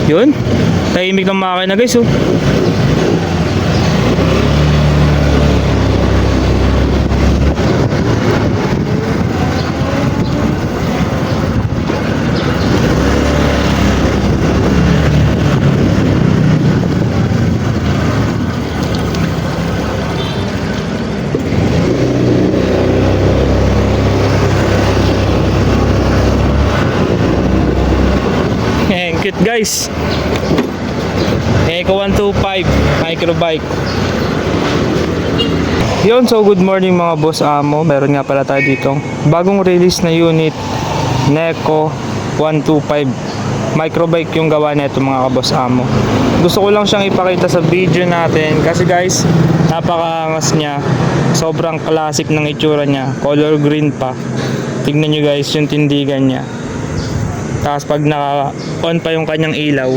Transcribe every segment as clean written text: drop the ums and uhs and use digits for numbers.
Yun. Tahimik ng makina guys oh. Cute guys. Eco 125 microbike. Yun, so good morning mga boss amo. Meron nga pala tayo ditong bagong release na unit, Neco 125 microbike yung gawa nito mga boss amo. Gusto ko lang siyang ipakita sa video natin kasi guys, napakaangas niya. Sobrang classic ng itsura niya, color green pa. Tignan nyo guys yung tindigan niya. Tapos pag naka-on pa yung kanyang ilaw,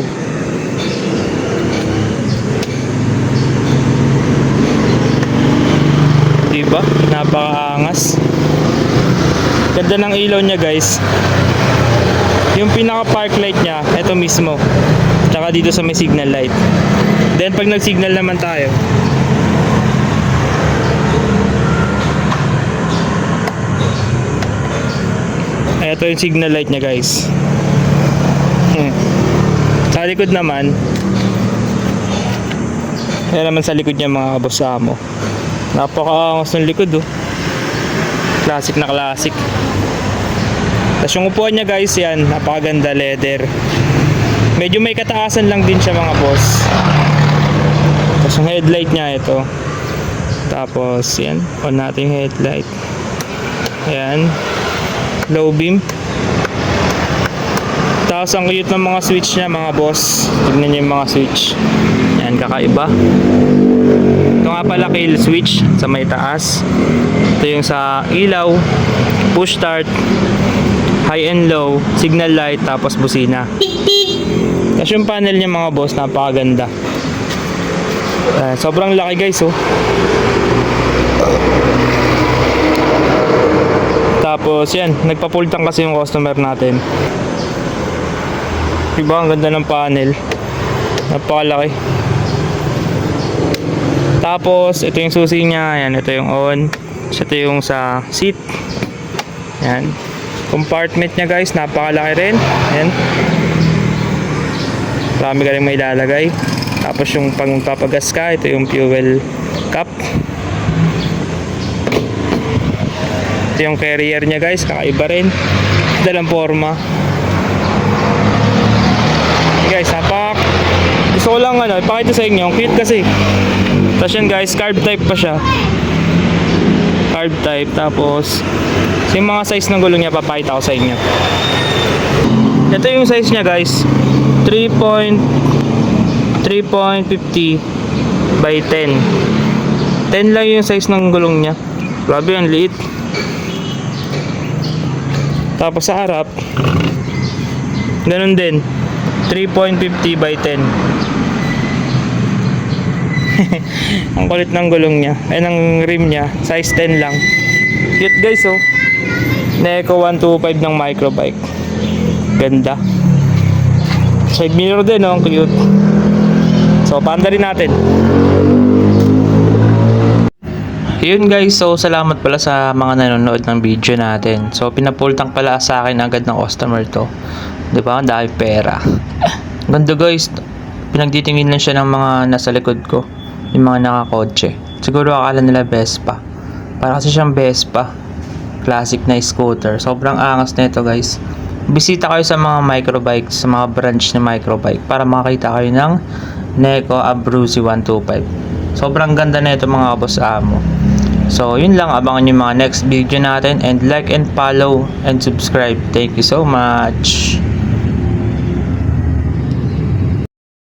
diba? Napakaangas. Ganda ng ilaw niya guys. Yung pinaka park light niya, ito mismo. Tsaka dito sa may signal light. Then pag nag-signal naman tayo, ito yung signal light niya guys. Sa likod naman, yan naman sa likod niya mga boss amo. Napakaangas ng likod oh. Classic na classic. Tapos yung upuan niya guys, yan, napakaganda, leather. Medyo may kataasan lang din siya mga boss. Tapos yung headlight niya ito. Tapos yan, on natin yung headlight. Ayan, low beam. Tapos ang cute ng mga switch niya mga boss. Tignan niyo yung mga switch. Yan, kakaiba. Ito nga pala kill switch sa may taas. Ito yung sa ilaw, push start, high and low, signal light, tapos busina. Tapos yung panel niya mga boss, napakaganda. Sobrang laki guys oh. Tapos yan, nagpa-full tank kasi yung customer natin. Diba, ang ganda ng panel. Napakalaki. Tapos ito yung susi niya, yan, ito yung on. Ito yung sa seat. Yan. Compartment niya guys, napakalaki rin. Yan. Marami ka rin may lalagay. Tapos yung pagpapagas ka, ito yung fuel cap. Ito yung carrier niya guys, kakaiba rin. Dalang forma. Guys, gusto ko lang ipakita sa inyo, cute kasi. Tapos yan guys, carb type pa siya. Carb type, tapos yung mga size ng gulong niya papakita ko sa inyo. Ito yung size niya guys, 3.50 by 10. 10 lang yung size ng gulong niya. Grabe, ang liit. Tapos sa harap, ganun din, 3.50 by 10. Ang kulit ng gulong niya. Ay, ng rim niya, size 10 lang. Cute guys oh. Neco 125 ng microbike. Ganda. Side mirror din oh, ang cute. So, panda rin natin. Yun guys, so salamat pala sa mga nanonood ng video natin. So, pinapull tank pala sa akin agad ng customer to. Diba? Ang dami pera. Ganda guys. Pinagtitingin lang siya ng mga nasa likod ko. Yung mga nakakotse. Siguro akala nila Vespa. Para kasi siyang Vespa. Classic na scooter. Sobrang angas na ito guys. Bisita kayo sa mga microbike, sa mga branch na microbike para makita kayo ng Neco Abruzzi 125. Sobrang ganda na ito mga boss amo. So yun lang, abangan yung mga next video natin, and like and follow and subscribe. Thank you so much.